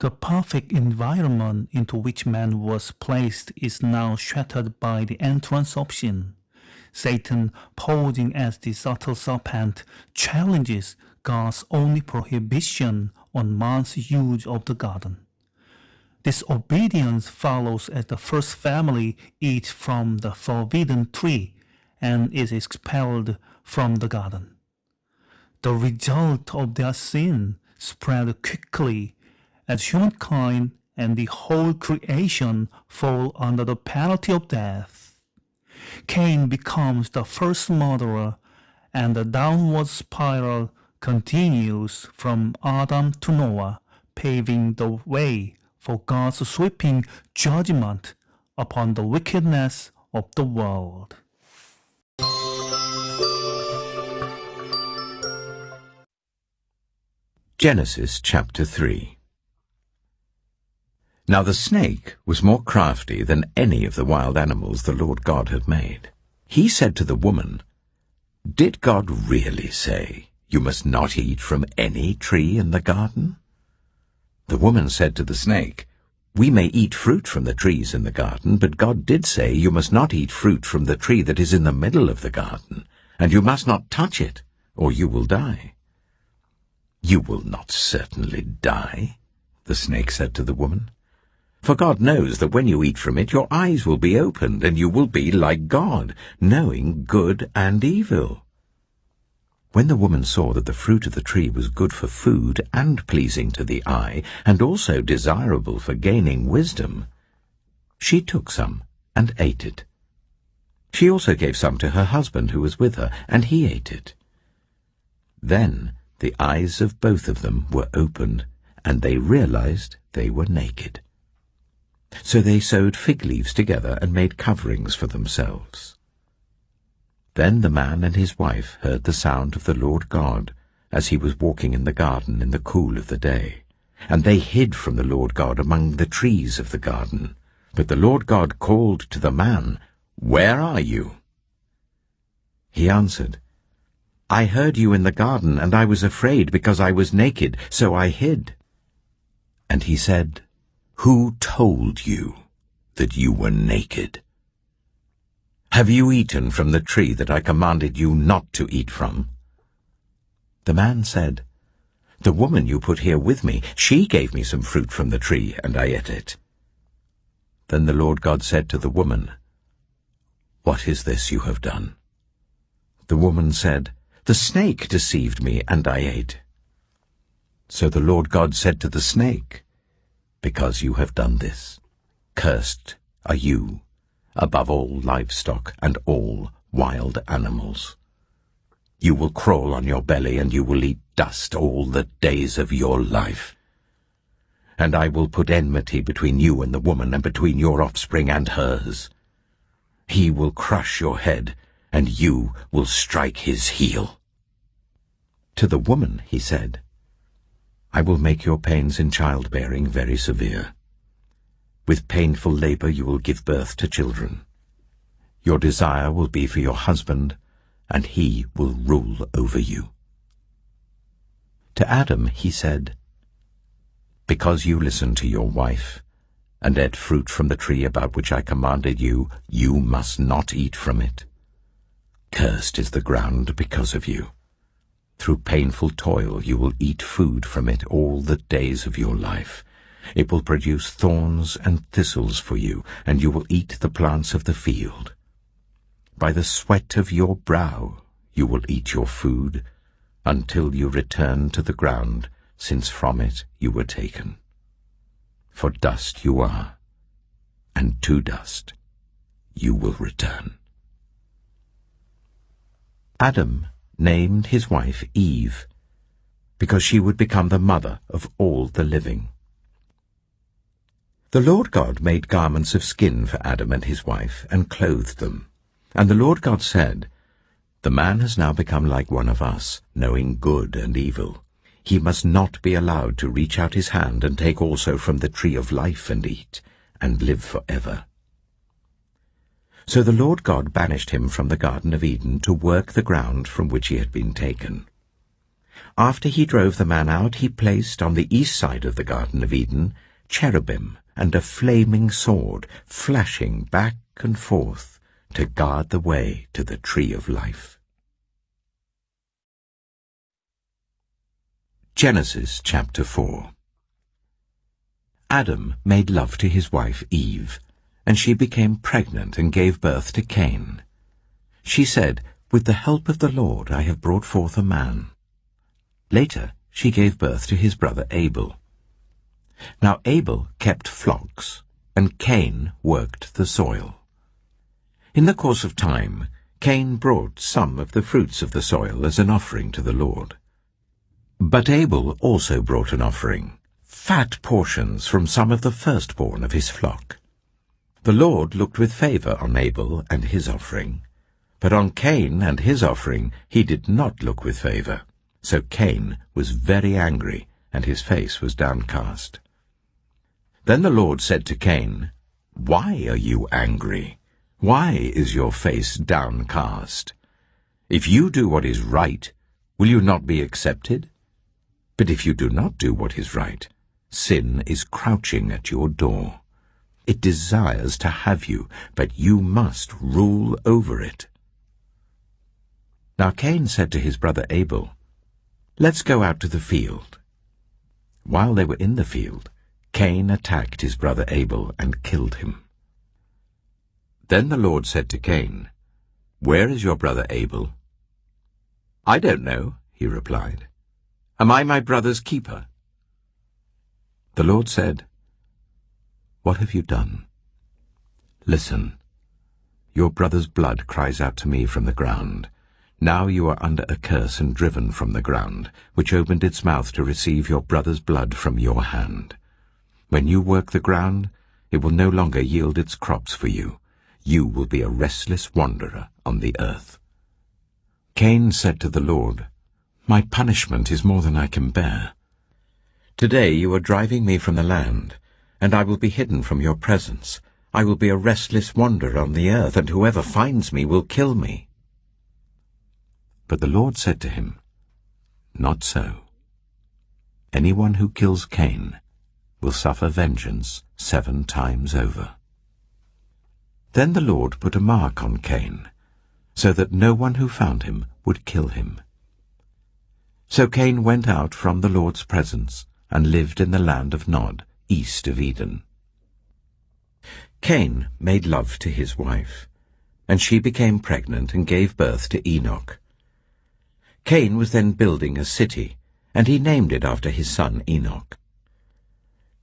The perfect environment into which man was placed is now shattered by the entrance of sin. Satan, posing as the subtle serpent, challenges God's only prohibition on man's use of the garden. Disobedience follows as the first family eats from the forbidden tree and is expelled from the garden. The result of their sin spread quickly as humankind and the whole creation fall under the penalty of death. Cain becomes the first murderer, and the downward spiral continues from Adam to Noah, paving the way for God's sweeping judgment upon the wickedness of the world. Genesis chapter 3. Now the snake was more crafty than any of the wild animals the Lord God had made. He said to the woman, "Did God really say, 'You must not eat from any tree in the garden'?" The woman said to the snake, "We may eat fruit from the trees in the garden, but God did say, 'You must not eat fruit from the tree that is in the middle of the garden, and you must not touch it, or you will die.'" "You will not certainly die," the snake said to the woman. "For God knows that when you eat from it, your eyes will be opened, and you will be like God, knowing good and evil." When the woman saw that the fruit of the tree was good for food and pleasing to the eye, and also desirable for gaining wisdom, she took some and ate it. She also gave some to her husband who was with her, and he ate it. Then the eyes of both of them were opened, and they realized they were naked. So they sewed fig leaves together and made coverings for themselves. Then the man and his wife heard the sound of the Lord God as he was walking in the garden in the cool of the day, and they hid from the Lord God among the trees of the garden. But the Lord God called to the man, "Where are you?" He answered, "I heard you in the garden, and I was afraid because I was naked, so I hid." And he said, "Who told you that you were naked? Have you eaten from the tree that I commanded you not to eat from?" The man said, "The woman you put here with me, she gave me some fruit from the tree, and I ate it." Then the Lord God said to the woman, "What is this you have done?" The woman said, "The snake deceived me, and I ate." So the Lord God said to the snake, "Because you have done this, cursed are you above all livestock and all wild animals. You will crawl on your belly, and you will eat dust all the days of your life. And I will put enmity between you and the woman, and between your offspring and hers. He will crush your head, and you will strike his heel." To the woman he said, "I will make your pains in childbearing very severe. With painful labor you will give birth to children. Your desire will be for your husband, and he will rule over you." To Adam he said, "Because you listened to your wife, and ate fruit from the tree about which I commanded you, you must not eat from it. Cursed is the ground because of you. Through painful toil you will eat food from it all the days of your life. It will produce thorns and thistles for you, and you will eat the plants of the field. By the sweat of your brow you will eat your food, until you return to the ground, since from it you were taken. For dust you are, and to dust you will return." Adam named his wife Eve, because she would become the mother of all the living. The Lord God made garments of skin for Adam and his wife, and clothed them. And the Lord God said, "The man has now become like one of us, knowing good and evil. He must not be allowed to reach out his hand and take also from the tree of life and eat, and live forever." So the Lord God banished him from the Garden of Eden to work the ground from which he had been taken. After he drove the man out, he placed on the east side of the Garden of Eden cherubim and a flaming sword flashing back and forth to guard the way to the tree of life. Genesis chapter 4. Adam made love to his wife Eve, and she became pregnant and gave birth to Cain. She said, "With the help of the Lord I have brought forth a man." Later she gave birth to his brother Abel. Now Abel kept flocks, and Cain worked the soil. In the course of time, Cain brought some of the fruits of the soil as an offering to the Lord. But Abel also brought an offering, fat portions from some of the firstborn of his flock. The Lord looked with favor on Abel and his offering, but on Cain and his offering he did not look with favor. So Cain was very angry, and his face was downcast. Then the Lord said to Cain, "Why are you angry? Why is your face downcast? If you do what is right, will you not be accepted? But if you do not do what is right, sin is crouching at your door. It desires to have you, but you must rule over it." Now Cain said to his brother Abel, "Let's go out to the field." While they were in the field, Cain attacked his brother Abel and killed him. Then the Lord said to Cain, "Where is your brother Abel?" "I don't know," he replied. "Am I my brother's keeper?" The Lord said, "What have you done? Listen, your brother's blood cries out to me from the ground. Now you are under a curse and driven from the ground, which opened its mouth to receive your brother's blood from your hand. When you work the ground, it will no longer yield its crops for you. You will be a restless wanderer on the earth." Cain said to the Lord, "My punishment is more than I can bear. Today you are driving me from the land, and I will be hidden from your presence. I will be a restless wanderer on the earth, and whoever finds me will kill me." But the Lord said to him, "Not so. Anyone who kills Cain will suffer vengeance 7 times over." Then the Lord put a mark on Cain, so that no one who found him would kill him. So Cain went out from the Lord's presence and lived in the land of Nod, east of Eden. Cain made love to his wife, and she became pregnant and gave birth to Enoch. Cain was then building a city, and he named it after his son Enoch.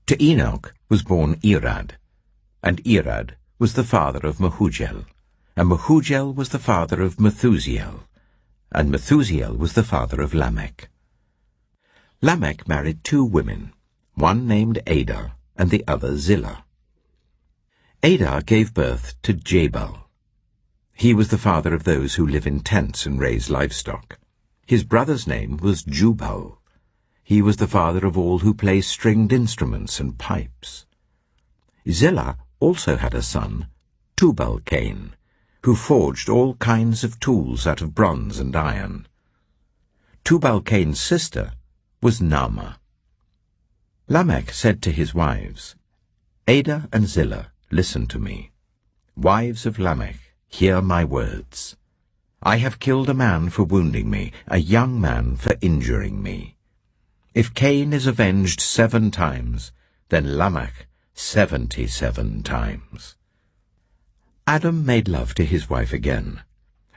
To Enoch was born Irad, and Irad was the father of Mehujael, and Mehujael was the father of Methusael, and Methusael was the father of Lamech. Lamech married 2 women, one named Ada and the other Zillah. Ada gave birth to Jabal. He was the father of those who live in tents and raise livestock. His brother's name was Jubal. He was the father of all who play stringed instruments and pipes. Zillah also had a son, Tubal-Cain, who forged all kinds of tools out of bronze and iron. Tubal-Cain's sister was Naamah. Lamech said to his wives, "Ada and Zillah, listen to me. Wives of Lamech, hear my words. I have killed a man for wounding me, a young man for injuring me. If Cain is avenged 7 times, then Lamech 77 times. Adam made love to his wife again,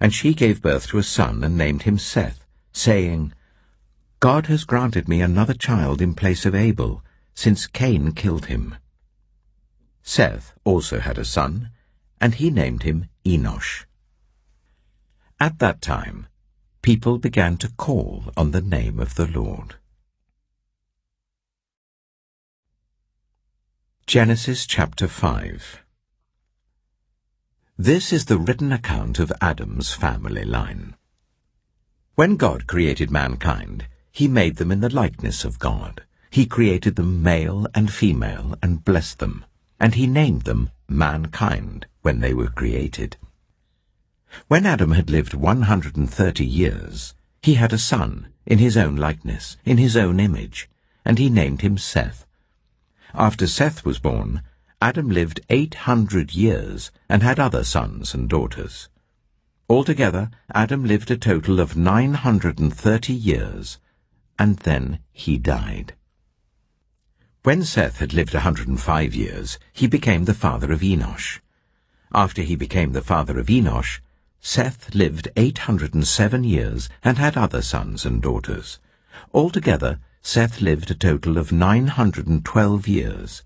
and she gave birth to a son and named him Seth, saying, "God has granted me another child in place of Abel, since Cain killed him." Seth also had a son, and he named him Enosh. At that time, people began to call on the name of the Lord. Genesis chapter 5. This is the written account of Adam's family line. When God created mankind, he made them in the likeness of God. He created them male and female and blessed them, and he named them mankind when they were created. When Adam had lived 130 years, He had a son, in his own likeness, in his own image, and he named him Seth. After Seth was born, Adam lived 800 years and had other sons and daughters. Altogether, Adam lived a total of 930 years, and then he died. When Seth had lived 105 years, he became the father of Enosh. After he became the father of Enosh, Seth lived 807 years and had other sons and daughters. Altogether, Seth lived a total of 912 years,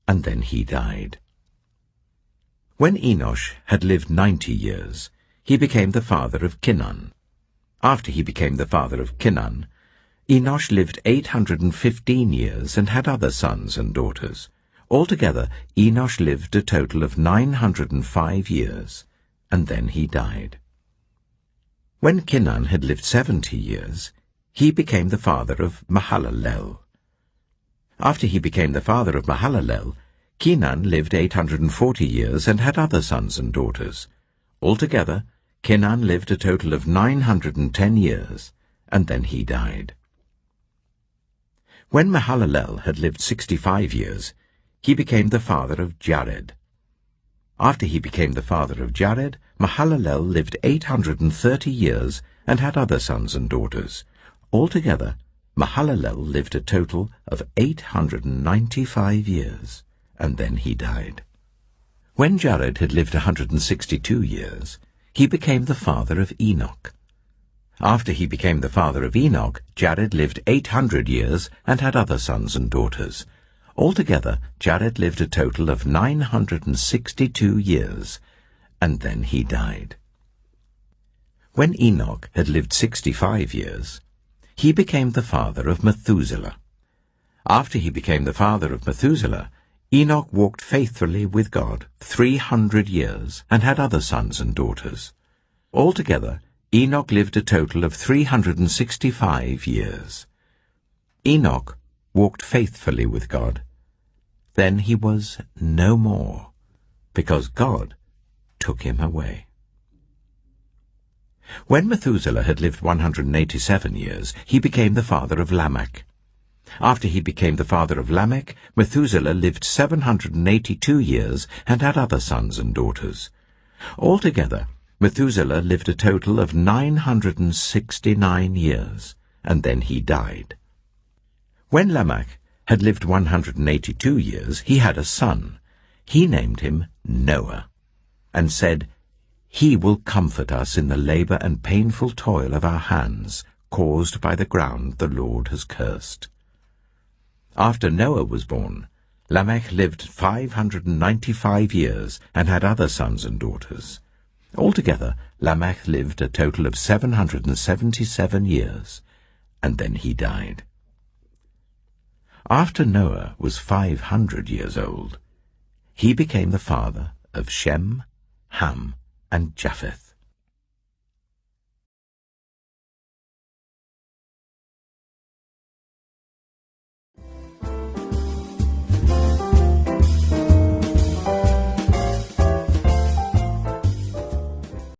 and then he died. When Enosh had lived 90 years, he became the father of Kinan. After he became the father of Kinan, Enosh lived 815 years and had other sons and daughters. Altogether, Enosh lived a total of 905 years, and then he died. When Kinan had lived 70 years, he became the father of Mahalalel. After he became the father of Mahalalel, Kinan lived 840 years and had other sons and daughters. Altogether, Kinan lived a total of 910 years, and then he died. When Mahalalel had lived 65 years, he became the father of Jared. After he became the father of Jared, Mahalalel lived 830 years and had other sons and daughters. Altogether, Mahalalel lived a total of 895 years, and then he died. When Jared had lived 162 years, he became the father of Enoch. After he became the father of Enoch, Jared lived 800 years and had other sons and daughters. Altogether, Jared lived a total of 962 years, and then he died. When Enoch had lived 65 years, he became the father of Methuselah. After he became the father of Methuselah, Enoch walked faithfully with God 300 years and had other sons and daughters. Altogether, Enoch lived a total of 365 years. Enoch walked faithfully with God. Then he was no more, because God took him away. When Methuselah had lived 187 years, he became the father of Lamech. After he became the father of Lamech, Methuselah lived 782 years and had other sons and daughters. Altogether, Methuselah lived a total of 969 years, and then he died. When Lamech had lived 182 years, he had a son. He named him Noah, and said, "He will comfort us in the labor and painful toil of our hands, caused by the ground the Lord has cursed." After Noah was born, Lamech lived 595 years and had other sons and daughters. Altogether, Lamech lived a total of 777 years, and then he died. After Noah was 500 years old, he became the father of Shem, Ham, and Japheth.